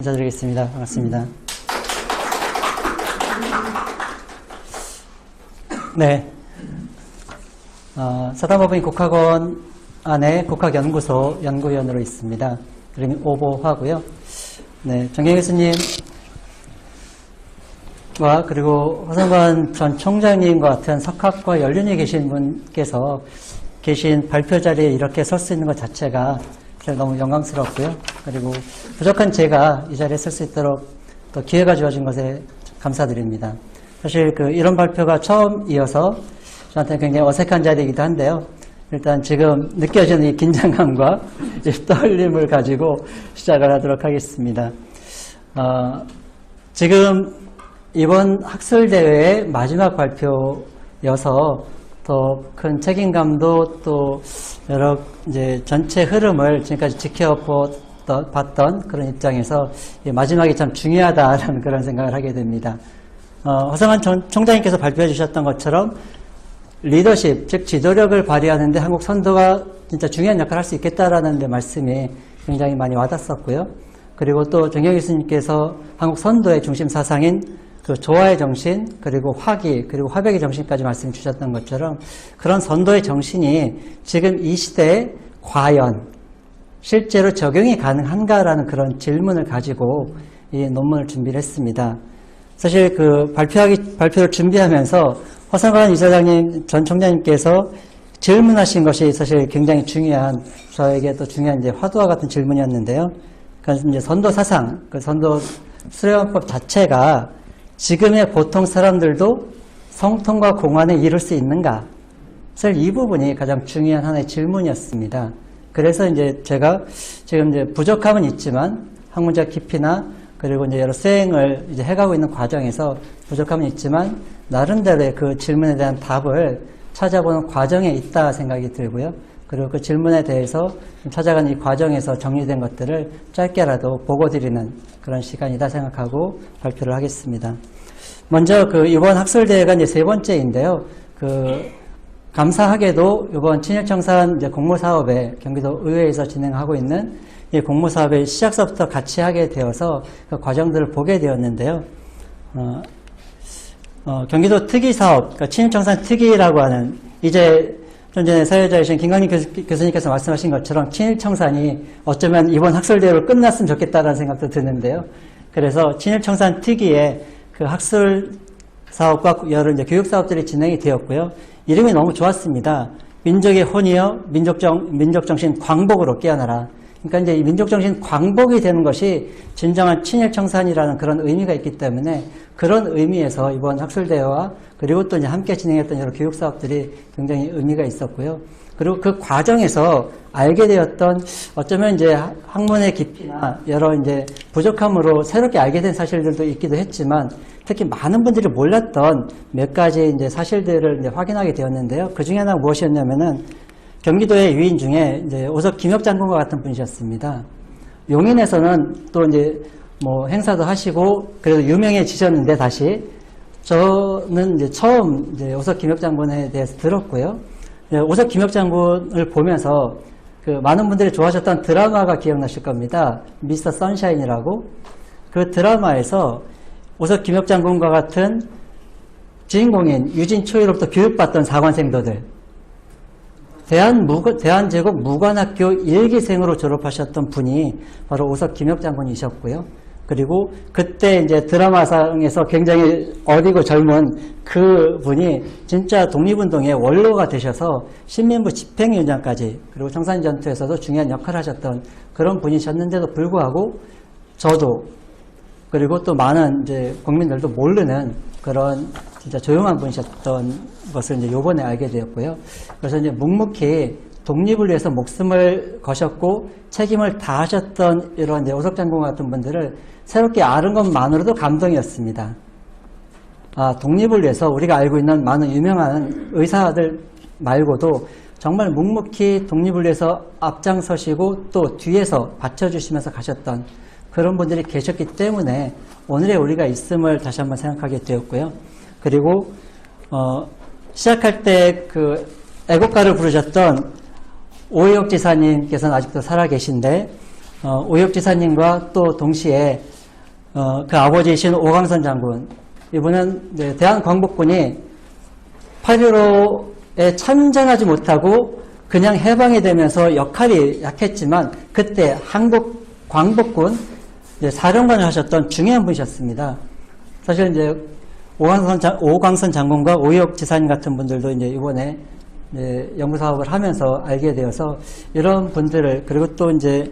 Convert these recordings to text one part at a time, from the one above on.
인사드리겠습니다. 반갑습니다. 네. 사단법인 국학원 안에 국학연구소 연구위원으로 있습니다. 이름이 오보하고요. 네. 정경 교수님과 그리고 허성관 전 총장님과 같은 석학과 연륜이 계신 분께서 계신 발표 자리에 이렇게 설 수 있는 것 자체가 너무 영광스럽고요. 그리고 부족한 제가 이 자리에 설 수 있도록 또 기회가 주어진 것에 감사드립니다. 사실 이런 발표가 처음이어서 저한테 굉장히 어색한 자리이기도 한데요. 일단 지금 느껴지는 이 긴장감과 이 떨림을 가지고 시작을 하도록 하겠습니다. 지금 이번 학술대회의 마지막 발표여서 더 큰 책임감도 또 여러 이제 전체 흐름을 지금까지 지켜봤던 그런 입장에서 마지막이 참 중요하다라는 그런 생각을 하게 됩니다. 허성한 총장님께서 발표해 주셨던 것처럼 리더십, 즉 지도력을 발휘하는데 한국 선도가 진짜 중요한 역할을 할 수 있겠다라는 데 말씀이 굉장히 많이 와닿았었고요. 그리고 또 정경 교수님께서 한국 선도의 중심 사상인 그 조화의 정신, 그리고 화기, 그리고 화백의 정신까지 말씀 주셨던 것처럼 그런 선도의 정신이 지금 이 시대에 과연 실제로 적용이 가능한가라는 그런 질문을 가지고 이 논문을 준비를 했습니다. 사실 발표를 준비하면서 허성관 이사장님 전 총장님께서 질문하신 것이 사실 굉장히 중요한, 저에게 또 중요한 이제 화두와 같은 질문이었는데요. 그러니까 이제 선도 사상, 그 선도 수련법 자체가 지금의 보통 사람들도 성통과 공안에 이룰 수 있는가? 사실 이 부분이 가장 중요한 하나의 질문이었습니다. 그래서 이제 제가 지금 이제 부족함은 있지만 학문적 깊이나 그리고 이제 여러 수행을 이제 해가고 있는 과정에서 부족함은 있지만 나름대로의 그 질문에 대한 답을 찾아보는 과정에 있다 생각이 들고요. 그리고 그 질문에 대해서 찾아가는 이 과정에서 정리된 것들을 짧게라도 보고 드리는 그런 시간이다 생각하고 발표를 하겠습니다. 먼저 이번 학술대회가 이제 세 번째인데요. 감사하게도 이번 친일청산 이제 공모사업에 경기도 의회에서 진행하고 있는 이 공모사업의 시작서부터 같이 하게 되어서 그 과정들을 보게 되었는데요. 경기도 특이사업, 그러니까 친일청산 특이라고 하는, 이제 좀 전에 사회자이신 김광림 교수님께서 말씀하신 것처럼 친일청산이 어쩌면 이번 학술대회로 끝났으면 좋겠다라는 생각도 드는데요. 그래서 친일청산 특이의 그 학술 사업과 여러 이제 교육 사업들이 진행이 되었고요. 이름이 너무 좋았습니다. 민족의 혼이여 민족정신 광복으로 깨어나라. 그러니까 이제 이 민족정신 광복이 되는 것이 진정한 친일청산이라는 그런 의미가 있기 때문에 그런 의미에서 이번 학술대회와 그리고 또 이제 함께 진행했던 여러 교육 사업들이 굉장히 의미가 있었고요. 그리고 그 과정에서 알게 되었던 어쩌면 이제 학문의 깊이나 여러 이제 부족함으로 새롭게 알게 된 사실들도 있기도 했지만 특히 많은 분들이 몰랐던 몇 가지 이제 사실들을 이제 확인하게 되었는데요. 그 중에 하나가 무엇이었냐면은 경기도의 유인 중에 이제 오석 김혁 장군과 같은 분이셨습니다. 용인에서는 또 이제 뭐 행사도 하시고 그래도 유명해지셨는데 다시 저는 이제 처음 이제 오석 김혁 장군에 대해서 들었고요. 오석 김혁 장군을 보면서 많은 분들이 좋아하셨던 드라마가 기억나실 겁니다. 미스터 선샤인이라고. 그 드라마에서 오석 김혁 장군과 같은 주인공인 유진 초이로부터 교육받던 사관생도들, 대한제국 무관학교 1기생으로 졸업하셨던 분이 바로 오석 김혁 장군이셨고요. 그리고 그때 이제 드라마상에서 굉장히 어리고 젊은 그 분이 진짜 독립운동의 원로가 되셔서 신민부 집행위원장까지 그리고 청산전투에서도 중요한 역할을 하셨던 그런 분이셨는데도 불구하고 저도 그리고 또 많은 이제 국민들도 모르는 그런 진짜 조용한 분이셨던 것을 이제 요번에 알게 되었고요. 그래서 이제 묵묵히 독립을 위해서 목숨을 거셨고 책임을 다하셨던 이런 이제 오석 장군 같은 분들을 새롭게 아는 것만으로도 감동이었습니다. 독립을 위해서 우리가 알고 있는 많은 유명한 의사들 말고도 정말 묵묵히 독립을 위해서 앞장서시고 또 뒤에서 받쳐주시면서 가셨던 그런 분들이 계셨기 때문에 오늘의 우리가 있음을 다시 한번 생각하게 되었고요. 그리고 시작할 때 애국가를 부르셨던 오해옥 지사님께서는 아직도 살아계신데 오혁지사님과 또 동시에 그 아버지이신 오광선 장군, 이분은 대한광복군이 8.15에 참전하지 못하고 그냥 해방이 되면서 역할이 약했지만 그때 한국 광복군 사령관을 하셨던 중요한 분이셨습니다. 사실 이제 오광선 장군과 오혁 지사님 같은 분들도 이제 이번에 연구 사업을 하면서 알게 되어서 이런 분들을, 그리고 또 이제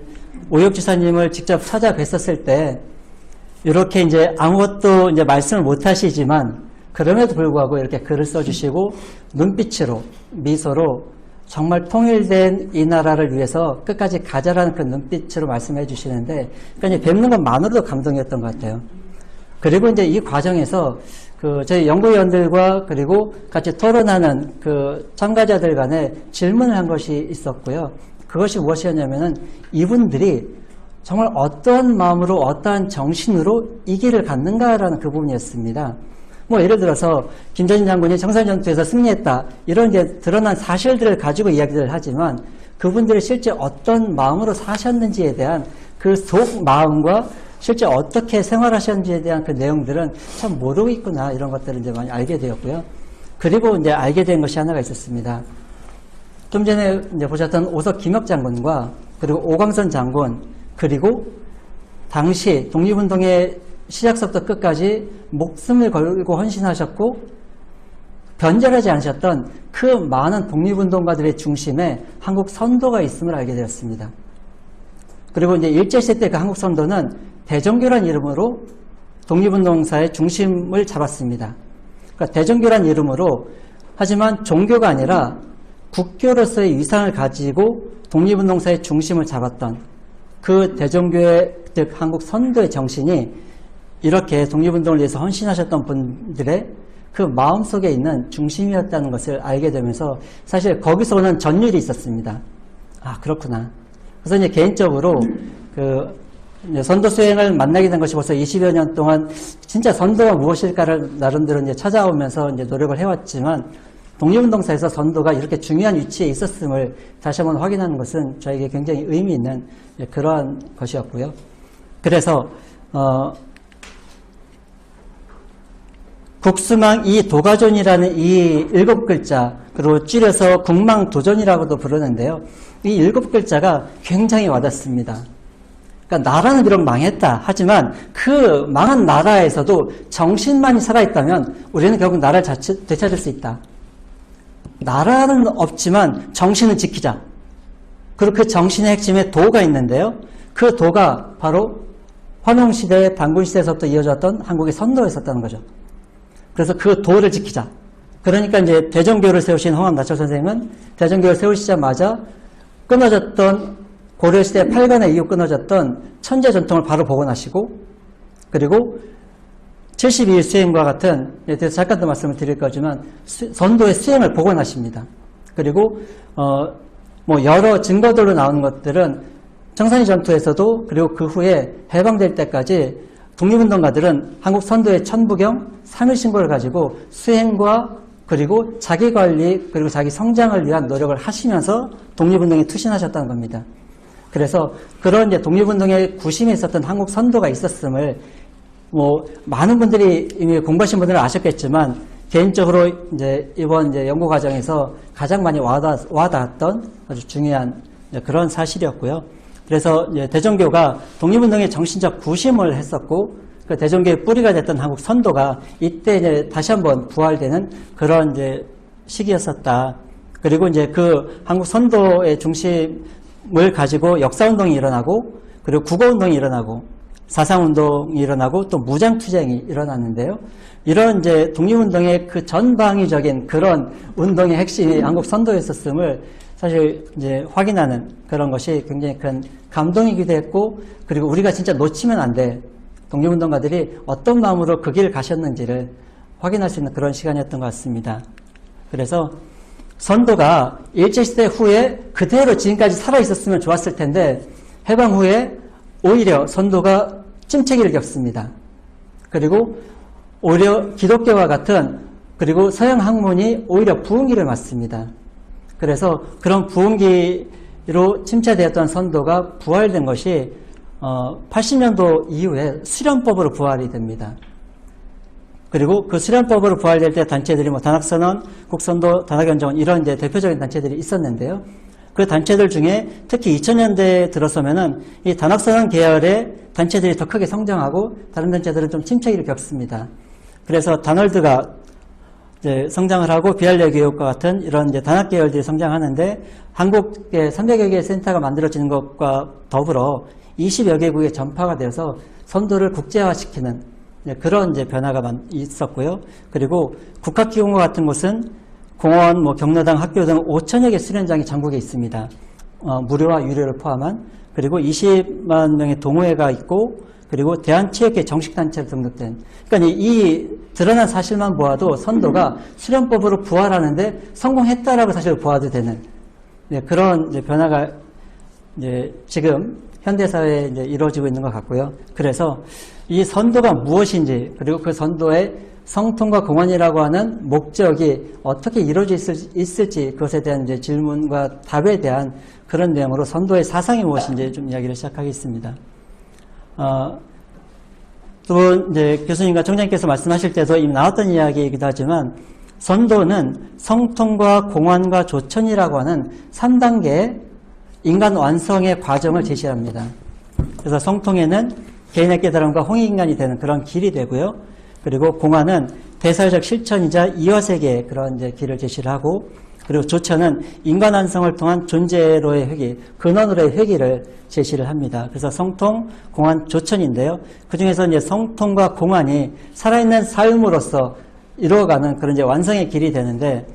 오혁 지사님을 직접 찾아뵀었을 때 이렇게 이제 아무것도 이제 말씀을 못 하시지만 그럼에도 불구하고 이렇게 글을 써주시고 눈빛으로, 미소로 정말 통일된 이 나라를 위해서 끝까지 가자라는 그 눈빛으로 말씀해 주시는데, 그러니까 이제 뵙는 것만으로도 감동이었던 것 같아요. 그리고 이제 이 과정에서 저희 연구위원들과 그리고 같이 토론하는 그 참가자들 간에 질문을 한 것이 있었고요. 그것이 무엇이었냐면은 이분들이 정말 어떠한 마음으로, 어떠한 정신으로 이 길을 갔는가라는 그 부분이었습니다. 뭐 예를 들어서 김전인 장군이 청산전투에서 승리했다, 이런 이제 드러난 사실들을 가지고 이야기를 하지만 그분들이 실제 어떤 마음으로 사셨는지에 대한 그 속 마음과 실제 어떻게 생활하셨는지에 대한 그 내용들은 참 모르고 있구나, 이런 것들을 이제 많이 알게 되었고요. 그리고 이제 알게 된 것이 하나가 있었습니다. 좀 전에 이제 보셨던 오석 김혁 장군과 그리고 오광선 장군, 그리고 당시 독립운동의 시작서부터 끝까지 목숨을 걸고 헌신하셨고 변절하지 않으셨던 그 많은 독립운동가들의 중심에 한국 선도가 있음을 알게 되었습니다. 그리고 이제 일제시대 때 그 한국 선도는 대종교란 이름으로 독립운동사의 중심을 잡았습니다. 그러니까 대종교란 이름으로, 하지만 종교가 아니라 국교로서의 위상을 가지고 독립운동사의 중심을 잡았던 그 대종교의, 즉 한국 선도의 정신이 이렇게 독립운동을 위해서 헌신하셨던 분들의 그 마음속에 있는 중심이었다는 것을 알게 되면서 사실 거기서 오는 전율이 있었습니다. 아, 그렇구나. 그래서 이제 개인적으로 이제 선도 수행을 만나게 된 것이 벌써 20여 년 동안 진짜 선도가 무엇일까를 나름대로 이제 찾아오면서 이제 노력을 해왔지만 독립운동사에서 선도가 이렇게 중요한 위치에 있었음을 다시 한번 확인하는 것은 저에게 굉장히 의미 있는 그러한 것이었고요. 그래서 국수망 이 도가존이라는 이 7글자, 그리고 줄여서 국망도존이라고도 부르는데요. 이 7글자가 굉장히 와닿습니다. 그러니까 나라는 비록 망했다 하지만 그 망한 나라에서도 정신만이 살아있다면 우리는 결국 나라를 되찾을 수 있다. 나라는 없지만 정신은 지키자. 그리고 그 정신의 핵심에 도가 있는데요. 그 도가 바로 환웅시대, 단군시대에서부터 이어졌던 한국의 선도가 있었다는 거죠. 그래서 그 도를 지키자. 그러니까 이제 대종교를 세우신 홍암나철 선생님은 대종교를 세우시자마자 끊어졌던 고려시대 8관에 이후 끊어졌던 천재 전통을 바로 복원하시고, 그리고 72일 수행과 같은, 대해서 잠깐 더 말씀을 드릴 거지만 선도의 수행을 복원하십니다. 그리고 뭐 여러 증거들로 나오는 것들은 청산리 전투에서도, 그리고 그 후에 해방될 때까지 독립운동가들은 한국 선도의 천부경 3.1신고를 가지고 수행과 그리고 자기관리, 그리고 자기 성장을 위한 노력을 하시면서 독립운동에 투신하셨다는 겁니다. 그래서 그런 이제 독립운동의 구심에 있었던 한국 선도가 있었음을 뭐 많은 분들이 이미 공부하신 분들은 아셨겠지만 개인적으로 이제 이번 이제 연구 과정에서 가장 많이 와닿았던 아주 중요한 그런 사실이었고요. 그래서 이제 대종교가 독립운동의 정신적 구심을 했었고, 그 대종교의 뿌리가 됐던 한국 선도가 이때 이제 다시 한번 부활되는 그런 이제 시기였었다. 그리고 이제 그 한국 선도의 중심을 가지고 역사운동이 일어나고, 그리고 국어운동이 일어나고, 사상운동이 일어나고, 또 무장투쟁이 일어났는데요. 이런 이제 독립운동의 그 전방위적인 그런 운동의 핵심이 한국 선도였었음을 사실 이제 확인하는 그런 것이 굉장히 큰 감동이기도 했고, 그리고 우리가 진짜 놓치면 안 돼. 독립운동가들이 어떤 마음으로 그 길을 가셨는지를 확인할 수 있는 그런 시간이었던 것 같습니다. 그래서 선도가 일제시대 후에 그대로 지금까지 살아있었으면 좋았을 텐데 해방 후에 오히려 선도가 침체기를 겪습니다. 그리고 오히려 기독교와 같은, 그리고 서양 학문이 오히려 부흥기를 맞습니다. 그래서 그런 부흥기에 이로 침체되었던 선도가 부활된 것이 80년도 이후에 수련법으로 부활이 됩니다. 그리고 그 수련법으로 부활될 때 단체들이 뭐 단학선언, 국선도, 단학연정원 이런 이제 대표적인 단체들이 있었는데요. 그 단체들 중에 특히 2000년대에 들어서면은 이 단학선언 계열의 단체들이 더 크게 성장하고 다른 단체들은 좀 침체기를 겪습니다. 그래서 단월드가 이제 성장을 하고 비알레 교육과 같은 이런 이제 단학 계열들이 성장하는데 한국에 300여 개의 센터가 만들어지는 것과 더불어 20여 개국에 전파가 되어서 선도를 국제화시키는 그런 이제 변화가 있었고요. 그리고 국학기공과 같은 곳은 공원, 뭐 경로당, 학교 등 5천여 개 수련장이 전국에 있습니다. 무료와 유료를 포함한. 그리고 20만 명의 동호회가 있고, 그리고 대한체육회 정식단체로 등록된. 그러니까 이 드러난 사실만 보아도 선도가 수련법으로 부활하는데 성공했다라고 사실 보아도 되는 그런 이제 변화가 이제 지금 현대사회에 이제 이루어지고 있는 것 같고요. 그래서 이 선도가 무엇인지, 그리고 그 선도의 성통과 공헌이라고 하는 목적이 어떻게 이루어져 있을지 그것에 대한 이제 질문과 답에 대한 그런 내용으로 선도의 사상이 무엇인지 좀 이야기를 시작하겠습니다. 두 분 이제 교수님과 총장님께서 말씀하실 때도 이미 나왔던 이야기이기도 하지만 선도는 성통과 공헌과 조천이라고 하는 3단계 인간 완성의 과정을 제시합니다. 그래서 성통에는 개인의 깨달음과 홍익인간이 되는 그런 길이 되고요. 그리고 공헌은 대사회적 실천이자 이화세계의 그런 이제 길을 제시를 하고, 그리고 조천은 인간 완성을 통한 존재로의 회귀, 근원으로의 회귀를 제시를 합니다. 그래서 성통, 공헌, 조천인데요. 그 중에서 이제 성통과 공헌이 살아있는 삶으로서 이루어가는 그런 이제 완성의 길이 되는데,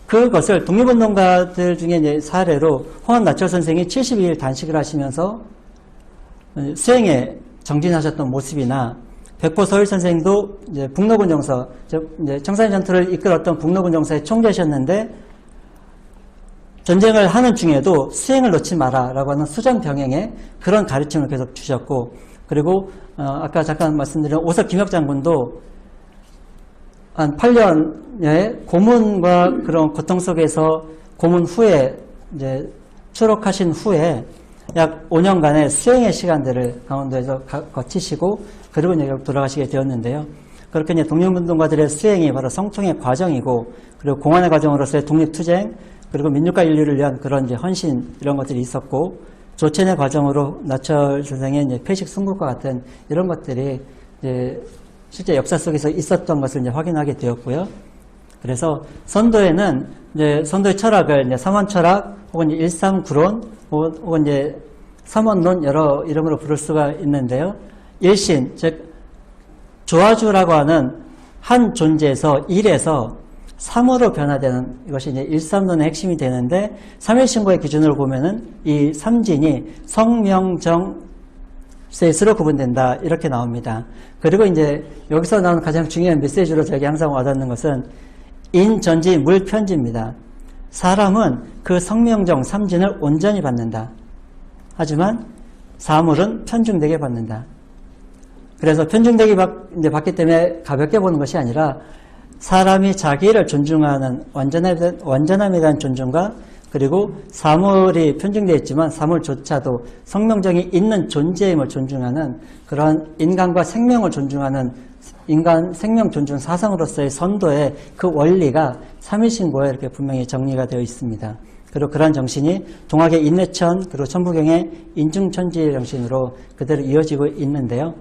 그것을 독립운동가들 중에 이제 사례로 홍한 나철 선생이 72일 단식을 하시면서 수행에 정진하셨던 모습이나, 백보 서일 선생도 이제 북로군정서, 이제 청산리 전투를 이끌었던 북로군정서의 총재셨는데, 전쟁을 하는 중에도 수행을 놓지 마라라고 하는 수전병행의 그런 가르침을 계속 주셨고, 그리고 아까 잠깐 말씀드린 오석 김혁 장군도 한 8년의 고문과 그런 고통 속에서 고문 후에 이제 추록하신 후에 약 5년간의 수행의 시간들을 강원도에서 거치시고, 그리고 이제 돌아가시게 되었는데요. 그렇게 이제 독립운동가들의 수행이 바로 성통의 과정이고, 그리고 공헌의 과정으로서의 독립투쟁, 그리고 민족과 인류를 위한 그런 이제 헌신 이런 것들이 있었고, 조천의 과정으로 나철 선생의 이제 폐식 순국과 같은 이런 것들이 이제 실제 역사 속에서 있었던 것을 이제 확인하게 되었고요. 그래서 선도에는 이제 선도의 철학을 이제 삼원철학 혹은 일삼구론 혹은 이제 삼원론 여러 이름으로 부를 수가 있는데요. 일신, 즉 조화주라고 하는 한 존재에서 일에서 삼으로 변화되는 이것이 이제 일삼론의 핵심이 되는데, 삼일신고의 기준으로 보면은 이 삼진이 성명정 셋으로 구분된다 이렇게 나옵니다. 그리고 이제 여기서 나오는 가장 중요한 메시지로 저에게 항상 와닿는 것은 인전지 물편지입니다. 사람은 그 성명정 삼진을 온전히 받는다. 하지만 사물은 편중되게 받는다. 그래서 편중되게 받기 때문에 가볍게 보는 것이 아니라 사람이 자기를 존중하는 완전함에 대한 존중과, 그리고 사물이 편중되어 있지만 사물조차도 성명정이 있는 존재임을 존중하는 그런 인간과 생명을 존중하는 인간 생명 존중 사상으로서의 선도의 그 원리가 삼일신고에 이렇게 분명히 정리가 되어 있습니다. 그리고 그러한 정신이 동학의 인내천, 그리고 천부경의 인중천지 정신으로 그대로 이어지고 있는데요.